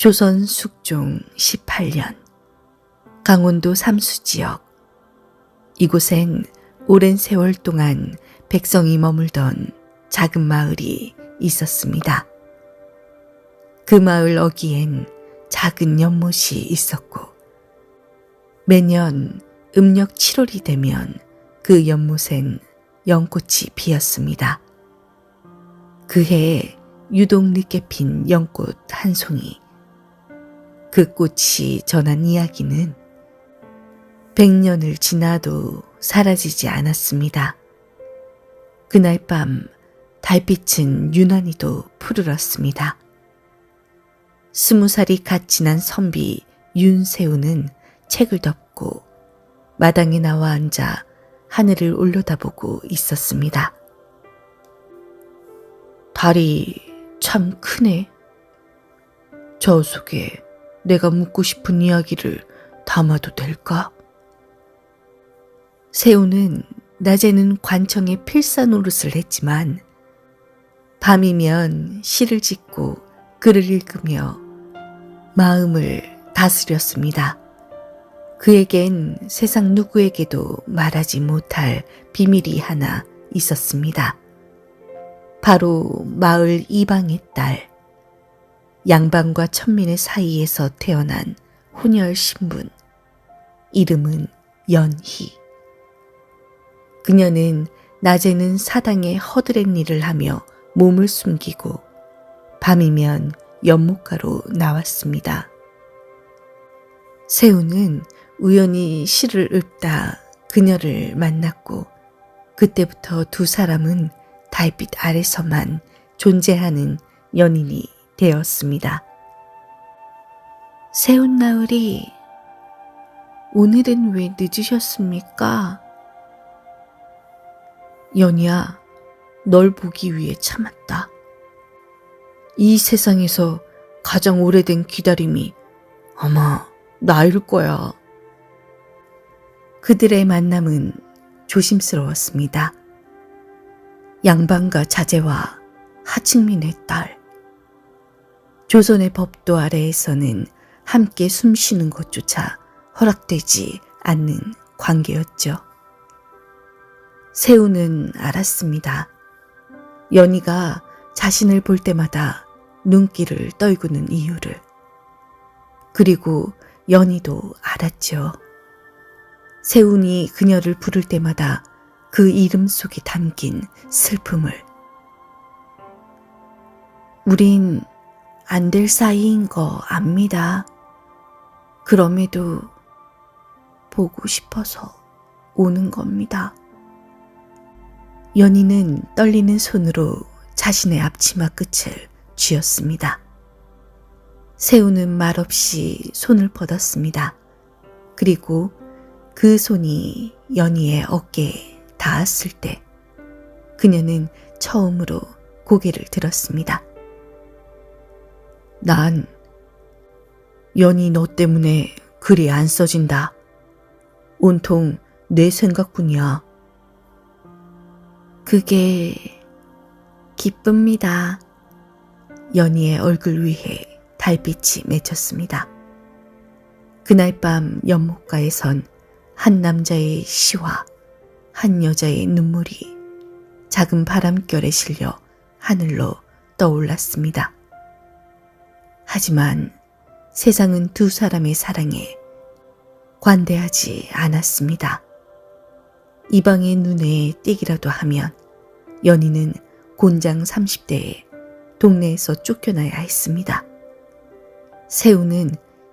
조선 숙종 18년 강원도 삼수지역. 이곳엔 오랜 세월 동안 백성이 머물던 작은 마을이 있었습니다. 그 마을 어귀엔 작은 연못이 있었고 매년 음력 7월이 되면 그 연못엔 연꽃이 피었습니다. 그해 유독 늦게 핀 연꽃 한 송이. 그 꽃이 전한 이야기는 100년을 지나도 사라지지 않았습니다. 그날 밤 달빛은 유난히도 푸르렀습니다. 20살이 갓 지난 선비 윤세우는 책을 덮고 마당에 나와 앉아 하늘을 올려다보고 있었습니다. 달이 참 크네. 저 속에 내가 묻고 싶은 이야기를 담아도 될까? 세우는 낮에는 관청에 필사 노릇을 했지만 밤이면 시를 짓고 글을 읽으며 마음을 다스렸습니다. 그에겐 세상 누구에게도 말하지 못할 비밀이 하나 있었습니다. 바로 마을 이방의 딸, 양반과 천민의 사이에서 태어난 혼혈 신분, 이름은 연희. 그녀는 낮에는 사당에 허드렛 일을 하며 몸을 숨기고 밤이면 연못가로 나왔습니다. 세우는 우연히 시를 읊다 그녀를 만났고 그때부터 두 사람은 달빛 아래서만 존재하는 연인이 되었습니다. 세운나으리, 오늘은 왜 늦으셨습니까? 연희야, 널 보기 위해 참았다. 이 세상에서 가장 오래된 기다림이 아마 나일 거야. 그들의 만남은 조심스러웠습니다. 양반가 자제와 하층민의 딸. 조선의 법도 아래에서는 함께 숨쉬는 것조차 허락되지 않는 관계였죠. 세우는 알았습니다. 연희가 자신을 볼 때마다 눈길을 떨구는 이유를. 그리고 연희도 알았죠. 세운이 그녀를 부를 때마다 그 이름 속에 담긴 슬픔을. 우린 안 될 사이인 거 압니다. 그럼에도 보고 싶어서 오는 겁니다. 연희는 떨리는 손으로 자신의 앞치마 끝을 쥐었습니다. 세우는 말없이 손을 뻗었습니다. 그리고 그 손이 연희의 어깨에 닿았을 때 그녀는 처음으로 고개를 들었습니다. 난 연희 너 때문에 글이 안 써진다. 온통 내 생각뿐이야. 그게 기쁩니다. 연희의 얼굴 위에 달빛이 맺혔습니다. 그날 밤 연못가에선 한 남자의 시와 한 여자의 눈물이 작은 바람결에 실려 하늘로 떠올랐습니다. 하지만 세상은 두 사람의 사랑에 관대하지 않았습니다. 이방의 눈에 띄기라도 하면 연희는 곤장 30대에 동네에서 쫓겨나야 했습니다. 세우는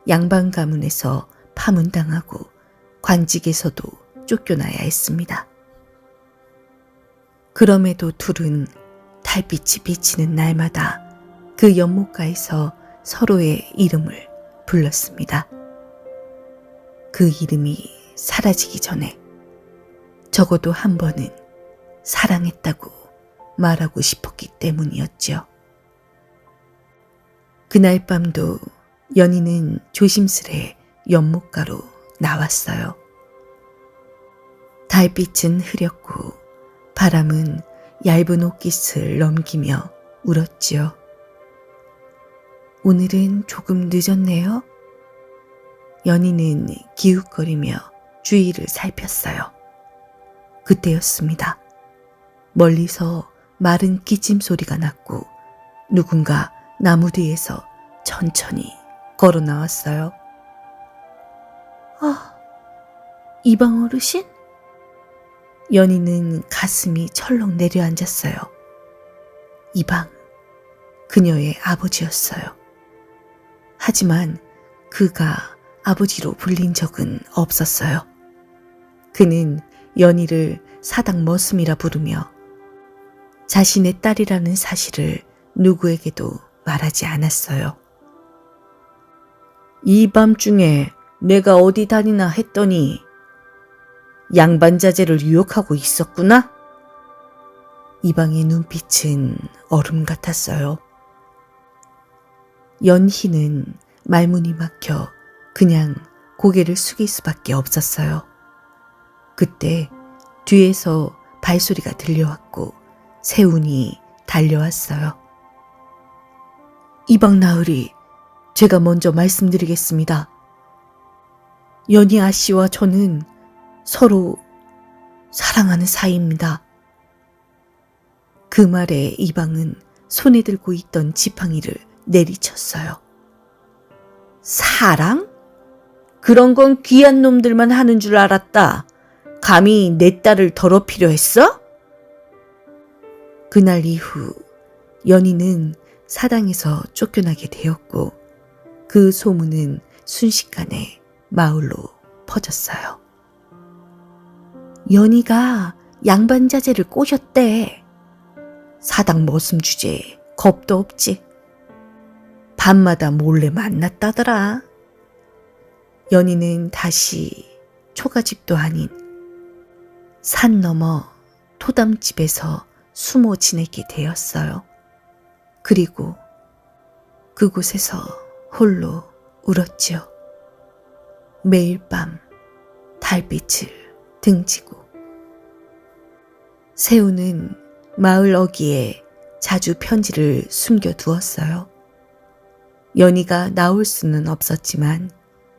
양반 가문에서 파문당하고 관직에서도 쫓겨나야 했습니다. 그럼에도 둘은 달빛이 비치는 날마다 그 연못가에서 서로의 이름을 불렀습니다. 그 이름이 사라지기 전에 적어도 한 번은 사랑했다고 말하고 싶었기 때문이었죠. 그날 밤도 연희는 조심스레 연못가로 나왔어요. 달빛은 흐렸고 바람은 얇은 옷깃을 넘기며 울었지요. 오늘은 조금 늦었네요. 연희는 기웃거리며 주위를 살폈어요. 그때였습니다. 멀리서 마른 기침 소리가 났고 누군가 나무 뒤에서 천천히 걸어 나왔어요. 아, 이방 어르신? 연희는 가슴이 철렁 내려앉았어요. 이방, 그녀의 아버지였어요. 하지만 그가 아버지로 불린 적은 없었어요. 그는 연희를 사당 머슴이라 부르며 자신의 딸이라는 사실을 누구에게도 말하지 않았어요. 이 밤중에 내가 어디 다니나 했더니 양반자제를 유혹하고 있었구나? 이방의 눈빛은 얼음 같았어요. 연희는 말문이 막혀 그냥 고개를 숙일 수밖에 없었어요. 그때 뒤에서 발소리가 들려왔고 세운이 달려왔어요. 이방 나으리, 제가 먼저 말씀드리겠습니다. 연희 아씨와 저는 서로 사랑하는 사이입니다. 그 말에 이방은 손에 들고 있던 지팡이를 내리쳤어요. 사랑? 그런 건 귀한 놈들만 하는 줄 알았다. 감히 내 딸을 더럽히려 했어? 그날 이후 연희는 사당에서 쫓겨나게 되었고 그 소문은 순식간에 마을로 퍼졌어요. 연희가 양반자제를 꼬셨대. 사당 머슴 주제에 겁도 없지. 밤마다 몰래 만났다더라. 연희는 다시 초가집도 아닌 산 너머 토담집에서 숨어 지내게 되었어요. 그리고 그곳에서 홀로 울었지요. 매일 밤 달빛을 등지고. 세우는 마을 어귀에 자주 편지를 숨겨두었어요. 연희가 나올 수는 없었지만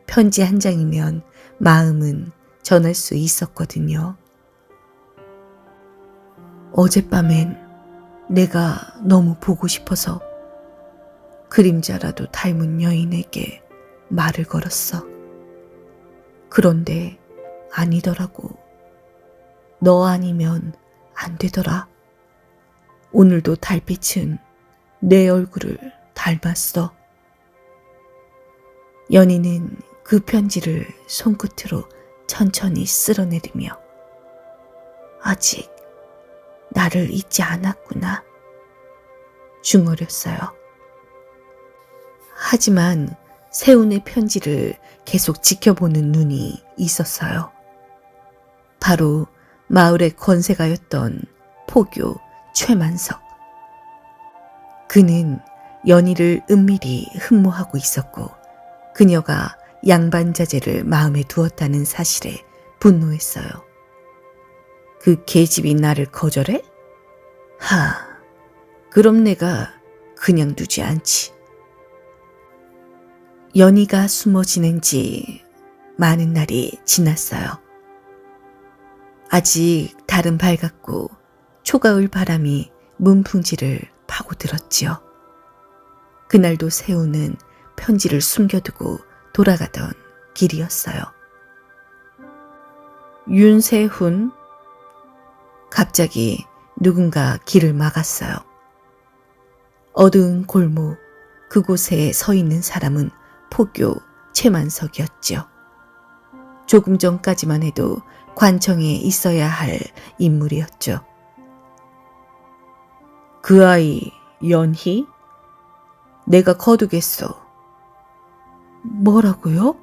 편지 한 장이면 마음은 전할 수 있었거든요. 어젯밤엔 내가 너무 보고 싶어서 그림자라도 닮은 여인에게 말을 걸었어. 그런데 아니더라고. 너 아니면 안 되더라. 오늘도 달빛은 내 얼굴을 닮았어. 연희는 그 편지를 손끝으로 천천히 쓸어내리며 아직 나를 잊지 않았구나 중얼였어요. 하지만 세운의 편지를 계속 지켜보는 눈이 있었어요. 바로 마을의 권세가였던 포교 최만석. 그는 연희를 은밀히 흠모하고 있었고 그녀가 양반자제를 마음에 두었다는 사실에 분노했어요. 그 계집이 나를 거절해? 그럼 내가 그냥 두지 않지. 연희가 숨어 지낸 지 많은 날이 지났어요. 아직 달은 밝았고 초가을 바람이 문풍지를 파고들었지요. 그날도 세우는 편지를 숨겨두고 돌아가던 길이었어요. 윤세훈. 갑자기 누군가 길을 막았어요. 어두운 골목, 그곳에 서 있는 사람은 포교 최만석이었죠. 조금 전까지만 해도 관청에 있어야 할 인물이었죠. 그 아이 연희? 내가 거두겠어. 뭐라고요?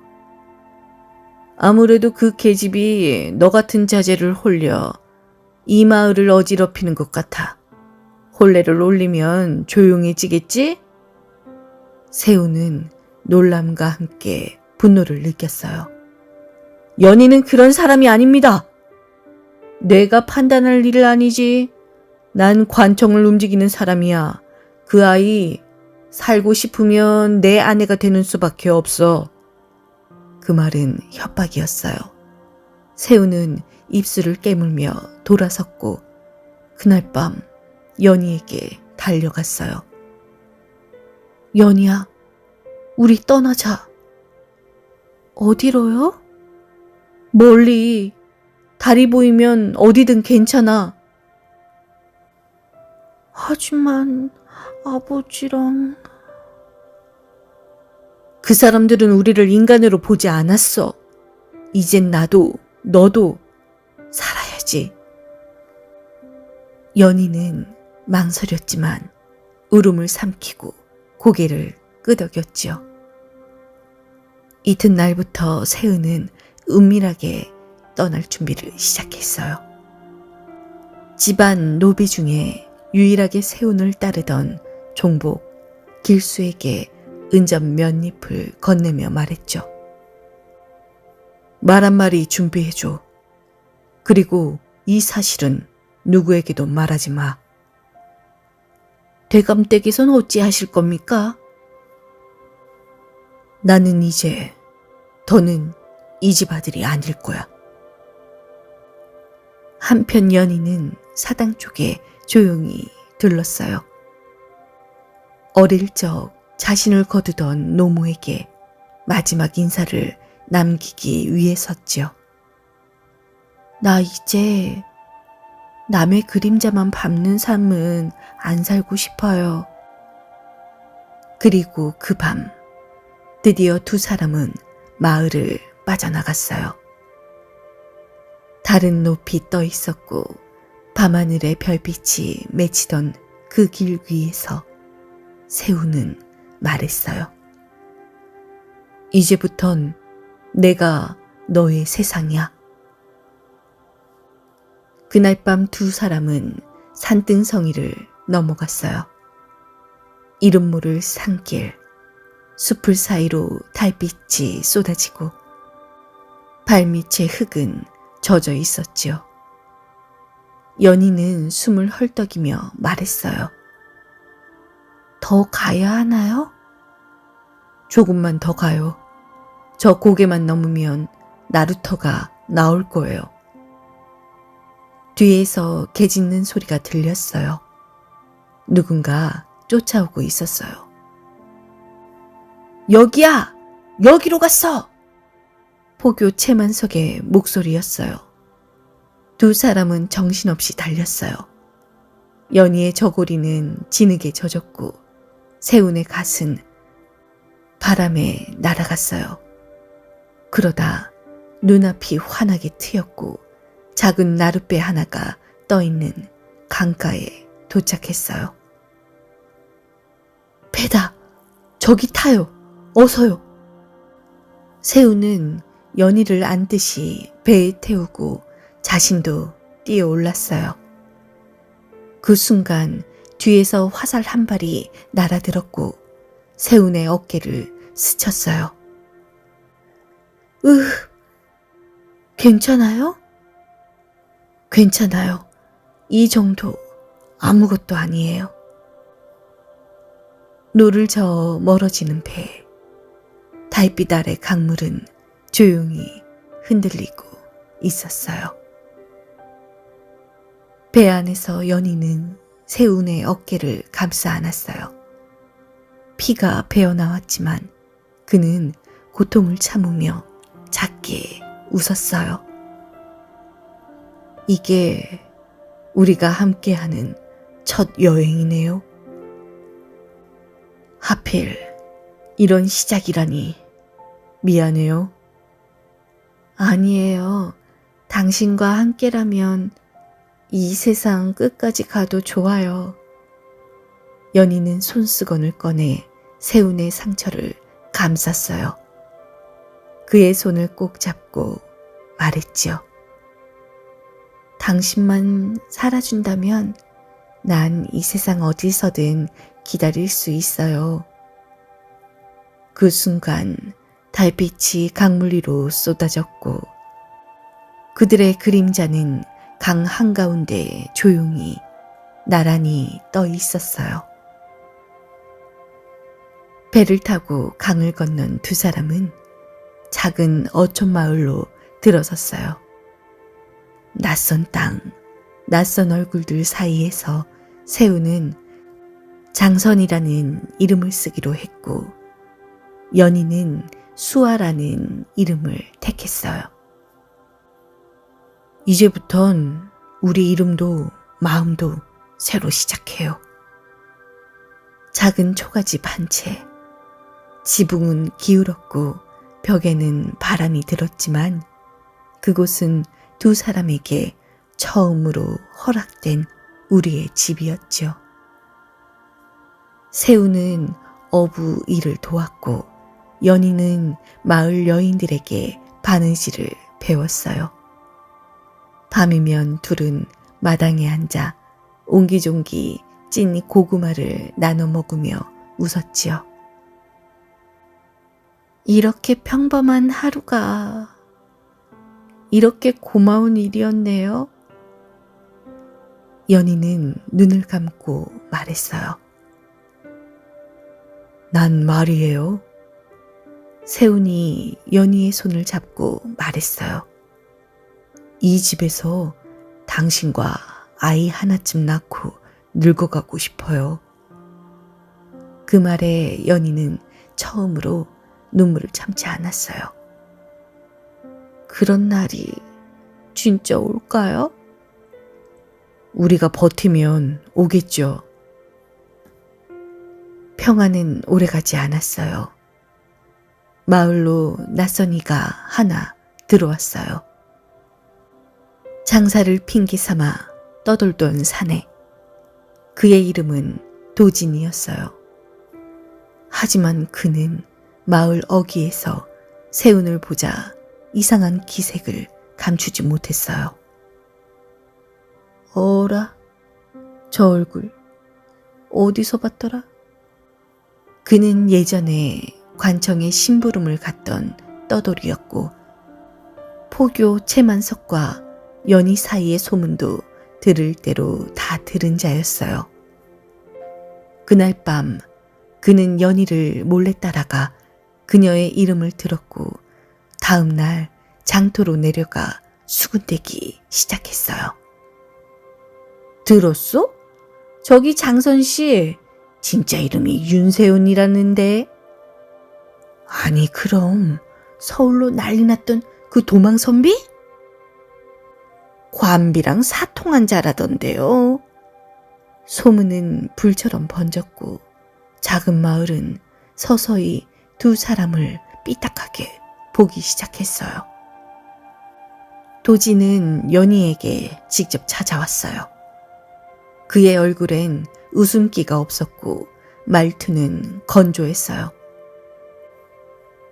아무래도 그 계집이 너 같은 자제를 홀려 이 마을을 어지럽히는 것 같아. 혼례를 올리면 조용해지겠지? 세우는 놀람과 함께 분노를 느꼈어요. 연희는 그런 사람이 아닙니다. 내가 판단할 일은 아니지. 난 관청을 움직이는 사람이야. 그 아이 살고 싶으면 내 아내가 되는 수밖에 없어. 그 말은 협박이었어요. 세우는 입술을 깨물며 돌아섰고 그날 밤 연희에게 달려갔어요. 연희야, 우리 떠나자. 어디로요? 멀리. 다리 보이면 어디든 괜찮아. 하지만 아버지랑... 그 사람들은 우리를 인간으로 보지 않았어. 이젠 나도 너도 살아야지. 연희는 망설였지만 울음을 삼키고 고개를 끄덕였지요. 이튿날부터 세은은 은밀하게 떠날 준비를 시작했어요. 집안 노비 중에 유일하게 세운을 따르던 종복 길수에게 은전 몇 잎을 건네며 말했죠. 말 한마리 준비해줘. 그리고 이 사실은 누구에게도 말하지 마. 대감댁에선 어찌하실 겁니까? 나는 이제 더는 이 집 아들이 아닐 거야. 한편 연희는 사당 쪽에 조용히 들렀어요. 어릴 적 자신을 거두던 노모에게 마지막 인사를 남기기 위해서지요. 나 이제 남의 그림자만 밟는 삶은 안 살고 싶어요. 그리고 그 밤 드디어 두 사람은 마을을 빠져나갔어요. 달은 높이 떠 있었고 밤하늘의 별빛이 맺히던 그 길 위에서 세우는 말했어요. 이제부턴 내가 너의 세상이야. 그날 밤 두 사람은 산등성이를 넘어갔어요. 이름 모를 산길, 숲을 사이로 달빛이 쏟아지고 발밑의 흙은 젖어 있었지요. 연희는 숨을 헐떡이며 말했어요. 더 가야 하나요? 조금만 더 가요. 저 고개만 넘으면 나루터가 나올 거예요. 뒤에서 개 짖는 소리가 들렸어요. 누군가 쫓아오고 있었어요. 여기야! 여기로 갔어! 포교 채만석의 목소리였어요. 두 사람은 정신없이 달렸어요. 연희의 저고리는 진흙에 젖었고 세운의 갓은 바람에 날아갔어요. 그러다 눈앞이 환하게 트였고 작은 나룻배 하나가 떠있는 강가에 도착했어요. 배다! 저기 타요! 어서요! 세우는 연희를 안듯이 배에 태우고 자신도 뛰어올랐어요. 그 순간 뒤에서 화살 한 발이 날아들었고 세운의 어깨를 스쳤어요. 괜찮아요? 괜찮아요. 이 정도 아무것도 아니에요. 노를 저어 멀어지는 배. 달빛 아래 강물은 조용히 흔들리고 있었어요. 배 안에서 연희는 세운의 어깨를 감싸 안았어요. 피가 배어나왔지만 그는 고통을 참으며 작게 웃었어요. 이게 우리가 함께하는 첫 여행이네요. 하필 이런 시작이라니 미안해요. 아니에요. 당신과 함께라면 이 세상 끝까지 가도 좋아요. 연희는 손수건을 꺼내 세운의 상처를 감쌌어요. 그의 손을 꼭 잡고 말했지요. 당신만 살아준다면 난 이 세상 어디서든 기다릴 수 있어요. 그 순간 달빛이 강물 위로 쏟아졌고 그들의 그림자는 강 한가운데 조용히 나란히 떠 있었어요. 배를 타고 강을 건넌 두 사람은 작은 어촌 마을로 들어섰어요. 낯선 땅, 낯선 얼굴들 사이에서 세우는 장선이라는 이름을 쓰기로 했고 연희는 수아라는 이름을 택했어요. 이제부턴 우리 이름도 마음도 새로 시작해요. 작은 초가집 한 채, 지붕은 기울었고 벽에는 바람이 들었지만 그곳은 두 사람에게 처음으로 허락된 우리의 집이었죠. 세우는 어부 일을 도왔고 연희는 마을 여인들에게 바느질을 배웠어요. 밤이면 둘은 마당에 앉아 옹기종기 찐 고구마를 나눠 먹으며 웃었지요. 이렇게 평범한 하루가 이렇게 고마운 일이었네요. 연희는 눈을 감고 말했어요. 난 말이에요. 세훈이 연희의 손을 잡고 말했어요. 이 집에서 당신과 아이 하나쯤 낳고 늙어가고 싶어요. 그 말에 연희는 처음으로 눈물을 참지 않았어요. 그런 날이 진짜 올까요? 우리가 버티면 오겠죠. 평화는 오래가지 않았어요. 마을로 낯선 이가 하나 들어왔어요. 장사를 핑계 삼아 떠돌던 사내. 그의 이름은 도진이었어요. 하지만 그는 마을 어귀에서 세운을 보자 이상한 기색을 감추지 못했어요. 어라, 저 얼굴 어디서 봤더라? 그는 예전에 관청에 심부름을 갔던 떠돌이였고 포교 최만석과 연희 사이의 소문도 들을 대로 다 들은 자였어요. 그날 밤 그는 연희를 몰래 따라가 그녀의 이름을 들었고 다음 날 장터로 내려가 수군대기 시작했어요. 들었어? 저기 장선 씨 진짜 이름이 윤세훈이라는데. 아니 그럼 서울로 난리 났던 그 도망선비? 관비랑 사통한 자라던데요. 소문은 불처럼 번졌고 작은 마을은 서서히 두 사람을 삐딱하게 보기 시작했어요. 도지는 연희에게 직접 찾아왔어요. 그의 얼굴엔 웃음기가 없었고 말투는 건조했어요.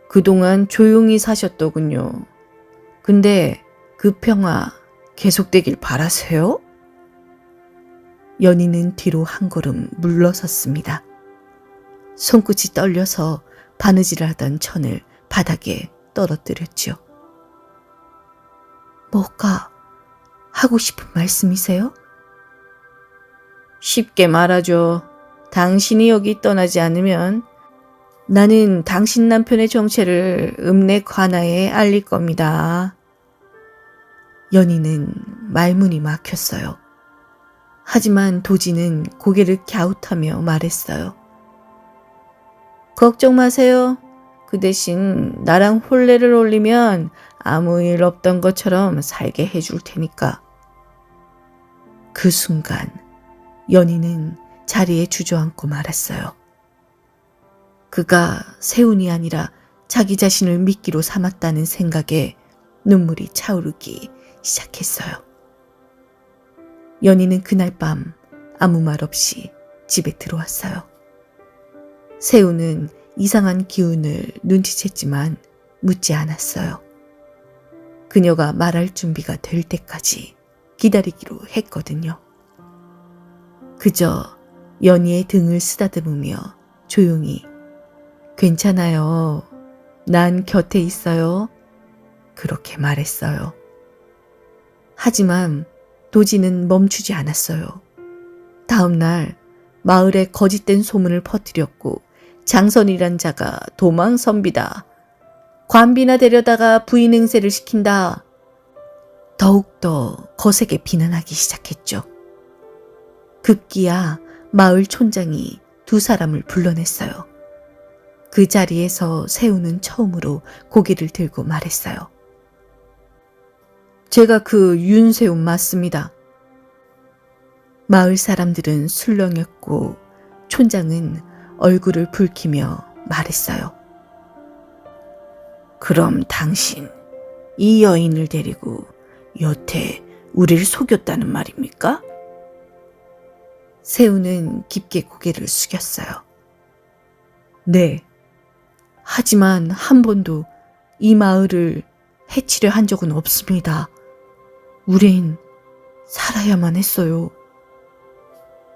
그동안 조용히 사셨더군요. 근데 그 평화 계속되길 바라세요? 연희는 뒤로 한 걸음 물러섰습니다. 손끝이 떨려서 바느질을 하던 천을 바닥에 떨어뜨렸죠. 뭐가 하고 싶은 말씀이세요? 쉽게 말하죠. 당신이 여기 떠나지 않으면 나는 당신 남편의 정체를 읍내 관아에 알릴 겁니다. 연희는 말문이 막혔어요. 하지만 도지는 고개를 갸웃하며 말했어요. 걱정 마세요. 그 대신 나랑 혼례를 올리면 아무 일 없던 것처럼 살게 해줄 테니까. 그 순간 연희는 자리에 주저앉고 말았어요. 그가 세훈이 아니라 자기 자신을 미끼로 삼았다는 생각에 눈물이 차오르기 시작했어요. 연희는 그날 밤 아무 말 없이 집에 들어왔어요. 세훈은 이상한 기운을 눈치챘지만 묻지 않았어요. 그녀가 말할 준비가 될 때까지 기다리기로 했거든요. 그저 연희의 등을 쓰다듬으며 조용히 괜찮아요. 난 곁에 있어요. 그렇게 말했어요. 하지만 도지는 멈추지 않았어요. 다음 날 마을에 거짓된 소문을 퍼뜨렸고 장선이란 자가 도망선비다. 관비나 데려다가 부인 행세를 시킨다. 더욱더 거세게 비난하기 시작했죠. 급기야 마을 촌장이 두 사람을 불러냈어요. 그 자리에서 세우는 처음으로 고개를 들고 말했어요. 제가 그 윤세운 맞습니다. 마을 사람들은 술렁였고 촌장은 얼굴을 붉히며 말했어요. 그럼 당신 이 여인을 데리고 여태 우리를 속였다는 말입니까? 세우는 깊게 고개를 숙였어요. 네. 하지만 한 번도 이 마을을 해치려 한 적은 없습니다. 우린 살아야만 했어요.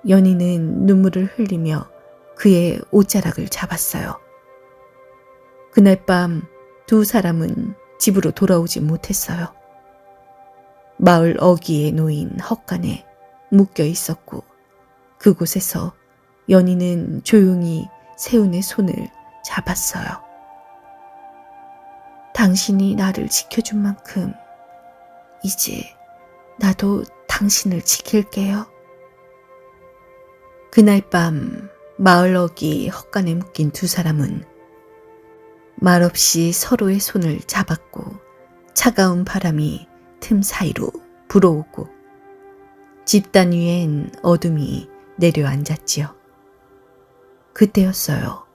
연희는 눈물을 흘리며 그의 옷자락을 잡았어요. 그날 밤 두 사람은 집으로 돌아오지 못했어요. 마을 어귀에 놓인 헛간에 묶여 있었고 그곳에서 연희는 조용히 세운의 손을 잡았어요. 당신이 나를 지켜준 만큼 이제 나도 당신을 지킬게요. 그날 밤 마을 어귀 헛간에 묶인 두 사람은 말없이 서로의 손을 잡았고 차가운 바람이 틈 사이로 불어오고 집단 위엔 어둠이 내려앉았지요. 그때였어요.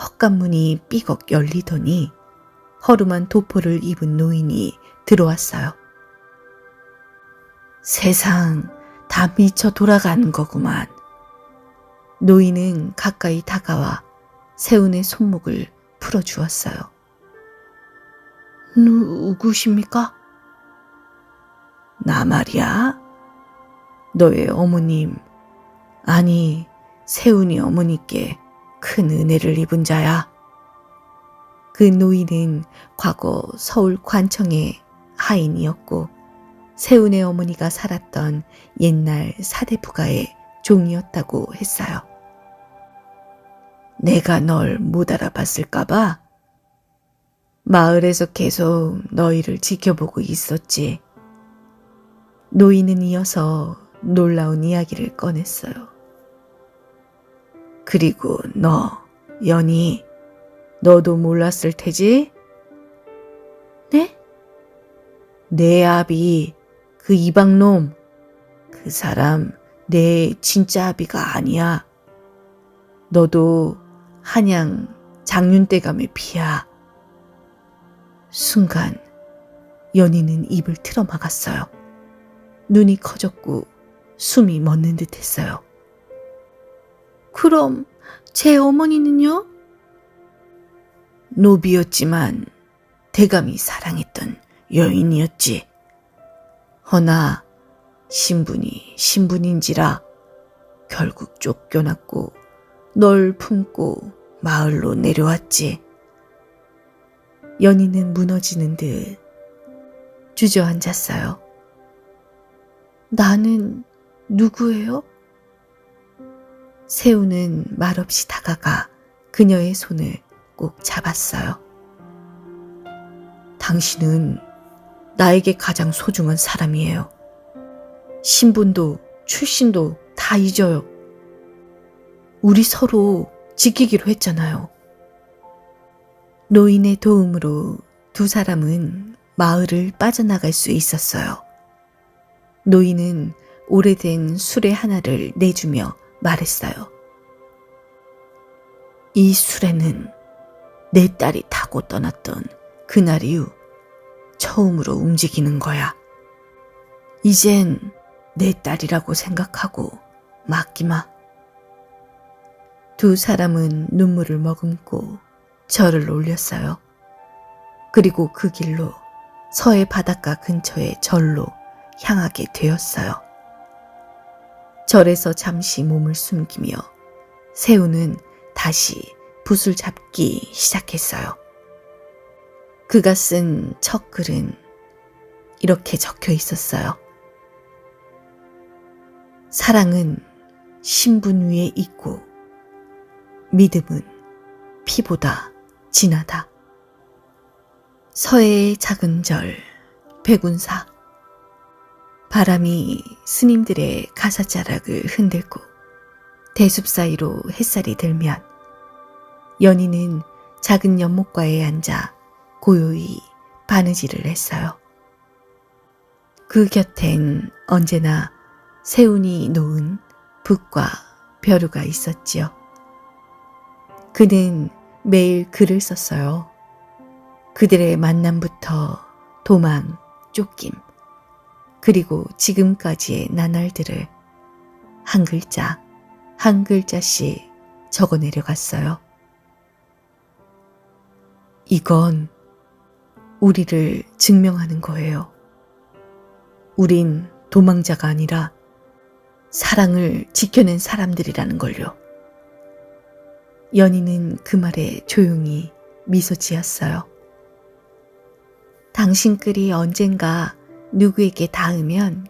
헛간문이 삐걱 열리더니 허름한 도포를 입은 노인이 들어왔어요. 세상 다 미쳐 돌아가는 거구만. 노인은 가까이 다가와 세운의 손목을 풀어주었어요. 누구십니까? 나 말이야. 너의 어머님, 아니 세운이 어머니께 큰 은혜를 입은 자야. 그 노인은 과거 서울 관청의 하인이었고 세운의 어머니가 살았던 옛날 사대부가의 종이었다고 했어요. 내가 널 못 알아봤을까봐 마을에서 계속 너희를 지켜보고 있었지. 노인은 이어서 놀라운 이야기를 꺼냈어요. 그리고 너, 연희, 너도 몰랐을 테지? 네? 내 아비, 그 이방놈, 그 사람 내 진짜 아비가 아니야. 너도 한양 장윤대감의 피야. 순간 연희는 입을 틀어막았어요. 눈이 커졌고 숨이 멎는 듯 했어요. 그럼 제 어머니는요? 노비였지만 대감이 사랑했던 여인이었지. 허나 신분이 신분인지라 결국 쫓겨났고 널 품고 마을로 내려왔지. 연희는 무너지는 듯 주저앉았어요. 나는 누구예요? 세우는 말없이 다가가 그녀의 손을 꼭 잡았어요. 당신은 나에게 가장 소중한 사람이에요. 신분도 출신도 다 잊어요. 우리 서로 지키기로 했잖아요. 노인의 도움으로 두 사람은 마을을 빠져나갈 수 있었어요. 노인은 오래된 수레 하나를 내주며 말했어요. 이 수레는 내 딸이 타고 떠났던 그날 이후 처음으로 움직이는 거야. 이젠 내 딸이라고 생각하고 맡기마. 두 사람은 눈물을 머금고 절을 올렸어요. 그리고 그 길로 서해 바닷가 근처의 절로 향하게 되었어요. 절에서 잠시 몸을 숨기며 세우는 다시 붓을 잡기 시작했어요. 그가 쓴 첫 글은 이렇게 적혀 있었어요. 사랑은 신분 위에 있고 믿음은 피보다 진하다. 서해의 작은 절, 백운사. 바람이 스님들의 가사자락을 흔들고 대숲 사이로 햇살이 들면 연희는 작은 연못가에 앉아 고요히 바느질을 했어요. 그 곁엔 언제나 세운이 놓은 붓과 벼루가 있었지요. 그는 매일 글을 썼어요. 그들의 만남부터 도망, 쫓김, 그리고 지금까지의 나날들을 한 글자, 한 글자씩 적어 내려갔어요. 이건 우리를 증명하는 거예요. 우린 도망자가 아니라 사랑을 지켜낸 사람들이라는 걸요. 연희는 그 말에 조용히 미소 지었어요. 당신 글이 언젠가 누구에게 닿으면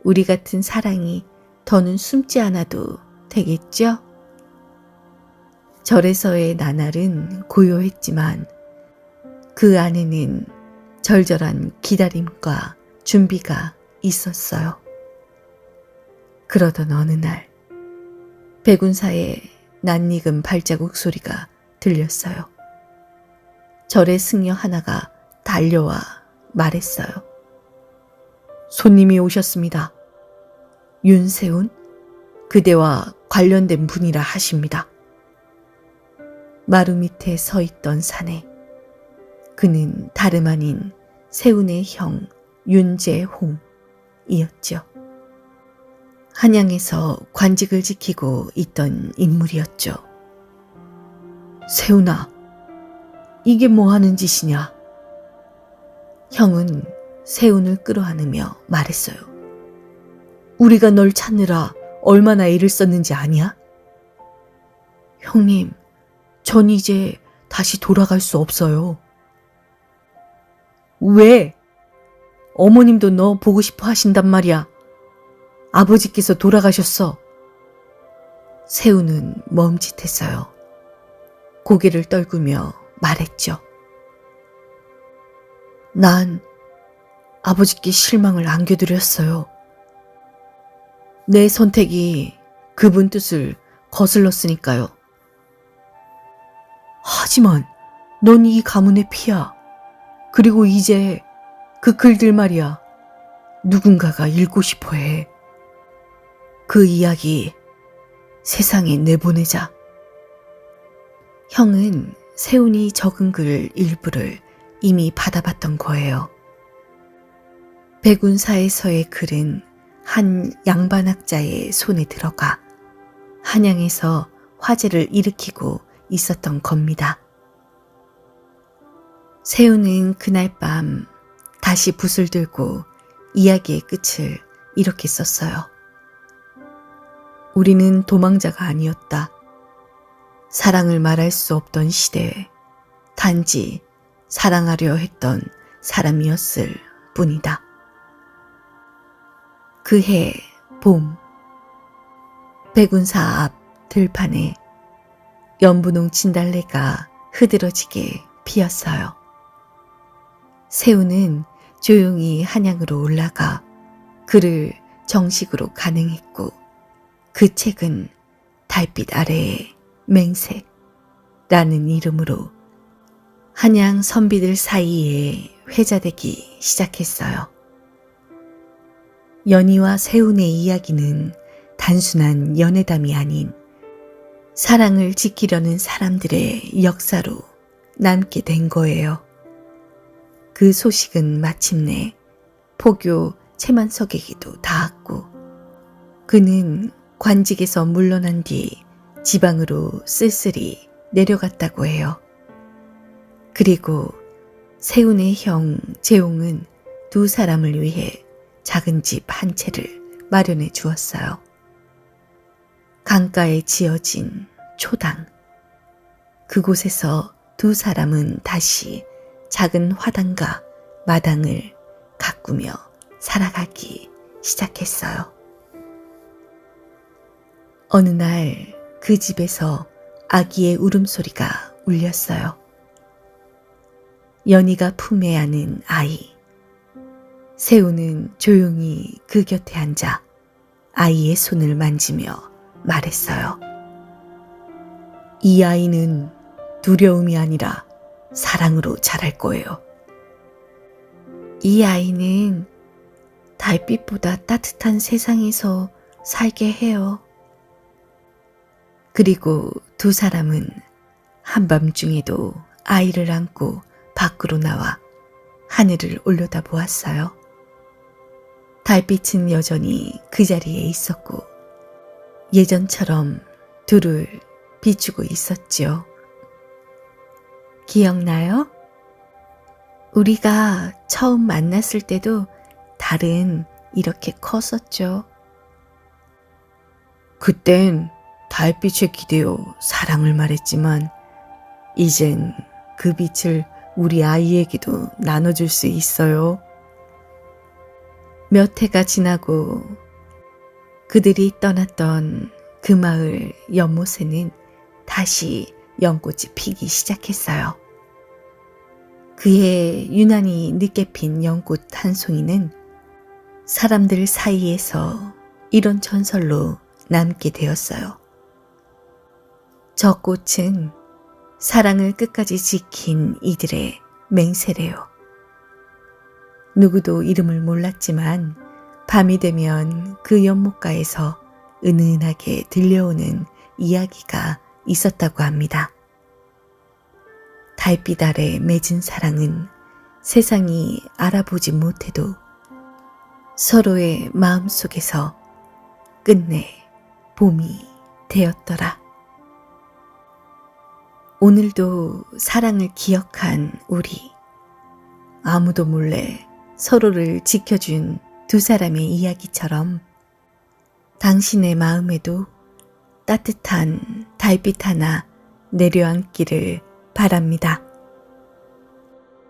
우리 같은 사랑이 더는 숨지 않아도 되겠죠? 절에서의 나날은 고요했지만 그 안에는 절절한 기다림과 준비가 있었어요. 그러던 어느 날 백운사의 낯익은 발자국 소리가 들렸어요. 절의 승려 하나가 달려와 말했어요. 손님이 오셨습니다. 윤세운? 그대와 관련된 분이라 하십니다. 마루 밑에 서 있던 사내. 그는 다름 아닌 세운의 형 윤재홍이었죠. 한양에서 관직을 지키고 있던 인물이었죠. 세운아, 이게 뭐 하는 짓이냐? 형은 세운을 끌어안으며 말했어요. 우리가 널 찾느라 얼마나 애를 썼는지 아냐? 형님, 전 이제 다시 돌아갈 수 없어요. 왜? 어머님도 너 보고 싶어 하신단 말이야. 아버지께서 돌아가셨어. 세우는 멈칫했어요. 고개를 떨구며 말했죠. 난 아버지께 실망을 안겨드렸어요. 내 선택이 그분 뜻을 거슬렀으니까요. 하지만 넌 이 가문의 피야. 그리고 이제 그 글들 말이야. 누군가가 읽고 싶어 해. 그 이야기 세상에 내보내자. 형은 세운이 적은 글 일부를 이미 받아봤던 거예요. 백운사에서의 글은 한 양반학자의 손에 들어가 한양에서 화제를 일으키고 있었던 겁니다. 세운은 그날 밤 다시 붓을 들고 이야기의 끝을 이렇게 썼어요. 우리는 도망자가 아니었다. 사랑을 말할 수 없던 시대에 단지 사랑하려 했던 사람이었을 뿐이다. 그해 봄, 백운사 앞 들판에 연분홍 진달래가 흐드러지게 피었어요. 세우는 조용히 한양으로 올라가 글을 정식으로 간행했고 그 책은 달빛 아래의 맹세라는 이름으로 한양 선비들 사이에 회자되기 시작했어요. 연희와 세운의 이야기는 단순한 연애담이 아닌 사랑을 지키려는 사람들의 역사로 남게 된 거예요. 그 소식은 마침내 포교 채만석에게도 닿았고 그는 관직에서 물러난 뒤 지방으로 쓸쓸히 내려갔다고 해요. 그리고 세운의 형 재홍은 두 사람을 위해 작은 집 한 채를 마련해 주었어요. 강가에 지어진 초당. 그곳에서 두 사람은 다시 작은 화단과 마당을 가꾸며 살아가기 시작했어요. 어느 날 그 집에서 아기의 울음소리가 울렸어요. 연희가 품에 안은 아이. 세우는 조용히 그 곁에 앉아 아이의 손을 만지며 말했어요. 이 아이는 두려움이 아니라 사랑으로 자랄 거예요. 이 아이는 달빛보다 따뜻한 세상에서 살게 해요. 그리고 두 사람은 한밤중에도 아이를 안고 밖으로 나와 하늘을 올려다 보았어요. 달빛은 여전히 그 자리에 있었고 예전처럼 둘을 비추고 있었지요. 기억나요? 우리가 처음 만났을 때도 달은 이렇게 컸었죠. 그땐 달빛에 기대어 사랑을 말했지만 이젠 그 빛을 우리 아이에게도 나눠줄 수 있어요. 몇 해가 지나고 그들이 떠났던 그 마을 연못에는 다시 연꽃이 피기 시작했어요. 그해 유난히 늦게 핀 연꽃 한 송이는 사람들 사이에서 이런 전설로 남게 되었어요. 저 꽃은 사랑을 끝까지 지킨 이들의 맹세래요. 누구도 이름을 몰랐지만 밤이 되면 그 연못가에서 은은하게 들려오는 이야기가 있었다고 합니다. 달빛 아래 맺은 사랑은 세상이 알아보지 못해도 서로의 마음속에서 끝내 봄이 되었더라. 오늘도 사랑을 기억한 우리, 아무도 몰래 서로를 지켜준 두 사람의 이야기처럼 당신의 마음에도 따뜻한 달빛 하나 내려앉기를 바랍니다.